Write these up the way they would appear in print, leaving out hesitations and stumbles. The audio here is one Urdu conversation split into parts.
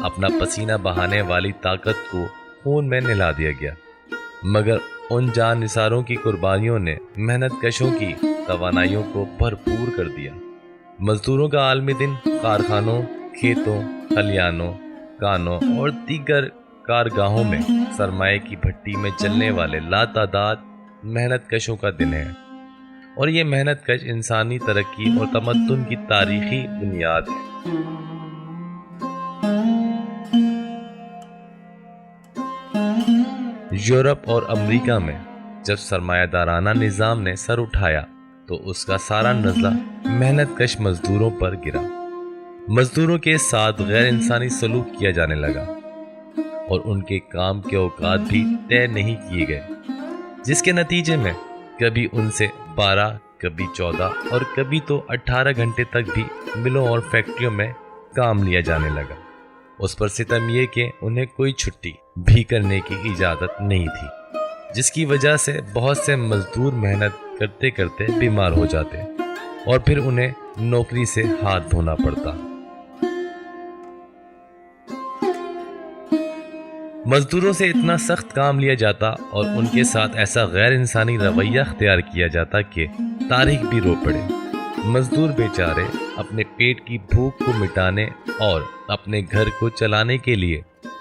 اپنا پسینہ بہانے والی طاقت کو خون میں نلا دیا گیا، مگر ان جان نثاروں کی قربانیوں نے محنت کشوں کی توانائیوں کو بھرپور کر دیا۔ مزدوروں کا عالمی دن کارخانوں، کھیتوں، کھلیانوں، کانوں اور دیگر کارگاہوں میں سرمایہ کی بھٹی میں چلنے والے لاتعداد محنت کشوں کا دن ہے، اور یہ محنت کش انسانی ترقی اور تمدن کی تاریخی بنیاد ہے۔ یورپ اور امریکہ میں جب سرمایہ دارانہ نظام نے سر اٹھایا تو اس کا سارا نزلہ محنت کش مزدوروں پر گرا۔ مزدوروں کے ساتھ غیر انسانی سلوک کیا جانے لگا اور ان کے کام کے اوقات بھی طے نہیں کیے گئے، جس کے نتیجے میں کبھی ان سے 12، کبھی 14 اور کبھی تو 18 گھنٹے تک بھی ملوں اور فیکٹریوں میں کام لیا جانے لگا۔ اس پر ستم یہ کہ انہیں کوئی چھٹی بھی کرنے کی اجازت نہیں تھی، جس کی وجہ سے بہت سے مزدور محنت کرتے کرتے بیمار ہو جاتے اور پھر انہیں نوکری سے ہاتھ دھونا پڑتا۔ مزدوروں سے اتنا سخت کام لیا جاتا اور ان کے ساتھ ایسا غیر انسانی رویہ اختیار کیا جاتا کہ تاریخ بھی رو پڑے۔ مزدور بیچارے اپنے پیٹ کی بھوک کو مٹانے اور اپنے گھر کو چلانے کے لیے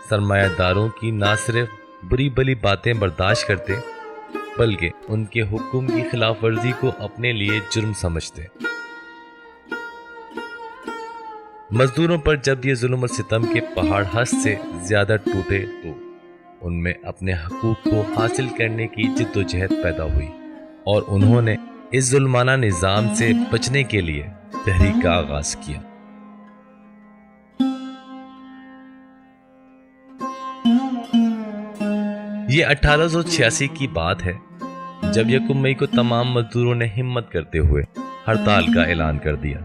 سرمایہ داروں کی نہ صرف بری بلی باتیں برداشت کرتے بلکہ ان کے حکم کی خلاف ورزی کو اپنے لیے جرم سمجھتے۔ مزدوروں پر جب یہ ظلم اور ستم کے پہاڑ حد سے زیادہ ٹوٹے تو ان میں اپنے حقوق کو حاصل کرنے کی جد و جہد پیدا ہوئی، اور انہوں نے اس ظلمانہ نظام سے بچنے کے لیے تحریک کا آغاز کیا۔ یہ 1886 کی بات ہے جب 1 مئی کو تمام مزدوروں نے ہمت کرتے ہوئے ہڑتال کا اعلان کر دیا۔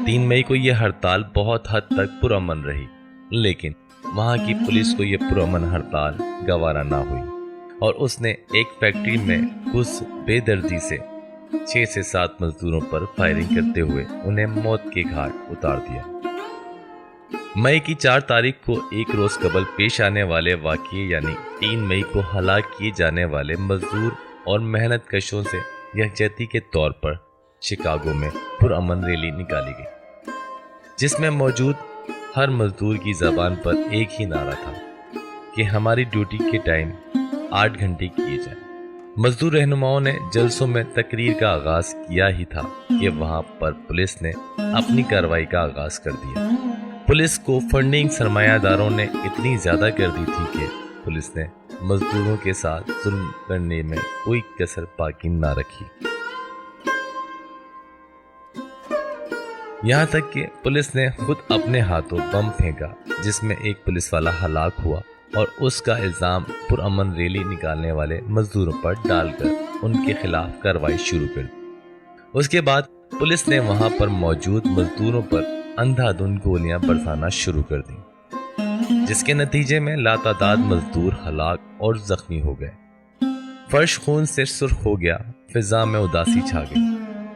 3 مئی کو یہ ہڑتال بہت حد تک پرامن رہی، لیکن وہاں کی پولیس کو یہ پرامن ہڑتال گوارا نہ ہوئی اور اس نے ایک فیکٹری میں گھس بے دردی سے 6 سے 7 مزدوروں پر فائرنگ کرتے ہوئے انہیں موت کے گھاٹ اتار دیا۔ مئی کی 4 تاریخ کو ایک روز قبل پیش آنے والے واقعے یعنی 3 مئی کو ہلاک کیے جانے والے مزدور اور محنت کشوں سے یکجہتی کے طور پر شکاگو میں پرامن ریلی نکالی گئی، جس میں موجود ہر مزدور کی زبان پر ایک ہی نعرہ تھا کہ ہماری ڈیوٹی کے ٹائم 8 گھنٹے کیے جائیں۔ مزدور رہنماؤں نے جلسوں میں تقریر کا آغاز کیا ہی تھا کہ وہاں پر پولیس نے اپنی کارروائی کا آغاز کر دیا۔ پولیس کو فنڈنگ سرمایہ داروں نے اتنی زیادہ کر دی تھی کہ پولیس نے مزدوروں کے ساتھ ظلم کرنے میں کوئی کسر باقی نہ رکھی۔ یہاں تک کہ پولیس نے خود اپنے ہاتھوں بم پھینکا، جس میں ایک پولیس والا ہلاک ہوا اور اس کا الزام پرامن ریلی نکالنے والے مزدوروں پر ڈال کر ان کے خلاف کارروائی شروع کر دی۔ اس کے بعد پولیس نے وہاں پر موجود مزدوروں پر اندھا دھند گولیاں برسانا شروع کر دیں، جس کے نتیجے میں لاتعداد مزدور ہلاک اور زخمی ہو گئے۔ فرش خون سے سرخ ہو گیا، فضا میں اداسی چھا گئی۔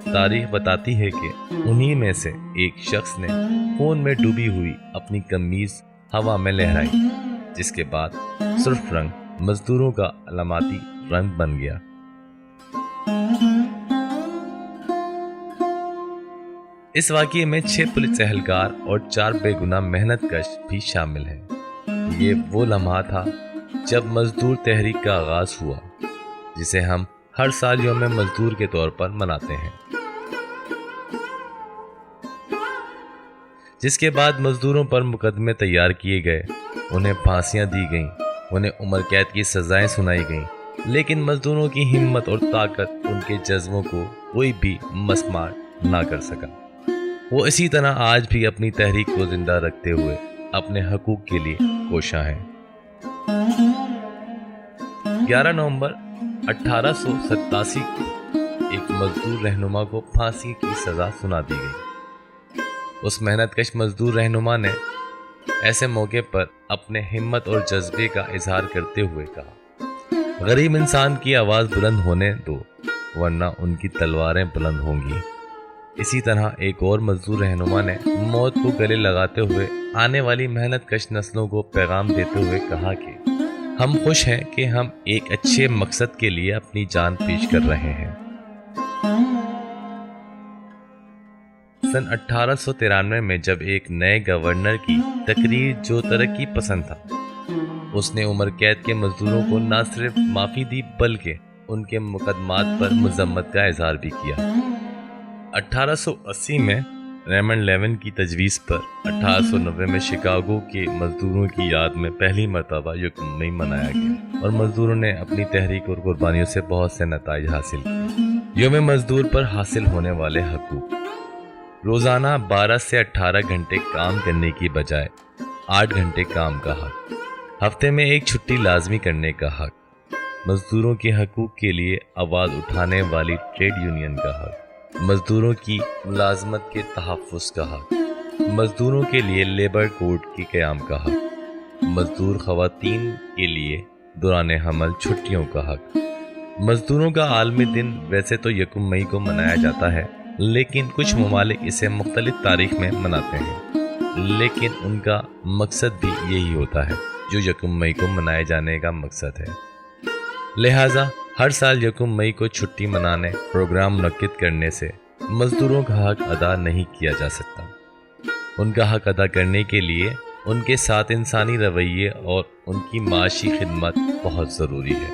تاریخ بتاتی ہے کہ انہی میں سے ایک شخص نے خون میں ڈوبی ہوئی اپنی قمیض ہوا میں لہرائی، جس کے بعد سرخ رنگ مزدوروں کا علامتی رنگ بن گیا۔ اس واقعے میں 6 پولیس اہلکار اور 4 بے گناہ محنت کش بھی شامل ہیں۔ یہ وہ لمحہ تھا جب مزدور تحریک کا آغاز ہوا، جسے ہم ہر سال یوم مزدور کے طور پر مناتے ہیں، جس کے بعد مزدوروں پر مقدمے تیار کیے گئے، انہیں پھانسیاں دی گئیں، انہیں عمر قید کی سزائیں سنائی گئیں، لیکن مزدوروں کی ہمت اور طاقت ان کے جذبوں کو کوئی بھی مسمار نہ کر سکا۔ وہ اسی طرح آج بھی اپنی تحریک کو زندہ رکھتے ہوئے اپنے حقوق کے لیے کوشاں ہیں۔ 11 نومبر 1887 کو ایک مزدور رہنما کو پھانسی کی سزا سنا دی گئی۔ اس محنت کش مزدور رہنما نے ایسے موقع پر اپنے ہمت اور جذبے کا اظہار کرتے ہوئے کہا، غریب انسان کی آواز بلند ہونے دو ورنہ ان کی تلواریں بلند ہوں گی۔ اسی طرح ایک اور مزدور رہنما نے موت کو گلے لگاتے ہوئے آنے والی محنت کش نسلوں کو پیغام دیتے ہوئے کہا کہ ہم خوش ہیں کہ ہم ایک اچھے مقصد کے لیے اپنی جان پیش کر رہے ہیں۔ سن 1893 میں جب ایک نئے گورنر کی تقریر جو ترقی پسند تھا، اس نے عمر قید کے مزدوروں کو نہ صرف معافی دی بلکہ ان کے مقدمات پر مذمت کا اظہار بھی کیا۔ 1880 میں ریمنڈ لیون کی تجویز پر 1890 میں شکاگو کے مزدوروں کی یاد میں پہلی مرتبہ یکم مئی منایا گیا اور مزدوروں نے اپنی تحریک اور قربانیوں سے بہت سے نتائج حاصل کیے۔ یوم مزدور پر حاصل ہونے والے حقوق: روزانہ 12 سے 18 گھنٹے کام کرنے کی بجائے 8 گھنٹے کام کا حق، ہفتے میں ایک چھٹی لازمی کرنے کا حق، مزدوروں کے حقوق کے لیے آواز اٹھانے والی ٹریڈ یونین کا حق، مزدوروں کی ملازمت کے تحفظ کا حق، مزدوروں کے لیے لیبر کوڈ کے قیام کا حق، مزدور خواتین کے لیے دوران حمل چھٹیوں کا حق۔ مزدوروں کا عالمی دن ویسے تو یکم مئی کو منایا جاتا ہے، لیکن کچھ ممالک اسے مختلف تاریخ میں مناتے ہیں، لیکن ان کا مقصد بھی یہی ہوتا ہے جو یکم مئی کو منائے جانے کا مقصد ہے۔ لہٰذا ہر سال یکم مئی کو چھٹی منانے، پروگرام منعقد کرنے سے مزدوروں کا حق ادا نہیں کیا جا سکتا۔ ان کا حق ادا کرنے کے لیے ان کے ساتھ انسانی رویے اور ان کی معاشی خدمت بہت ضروری ہے۔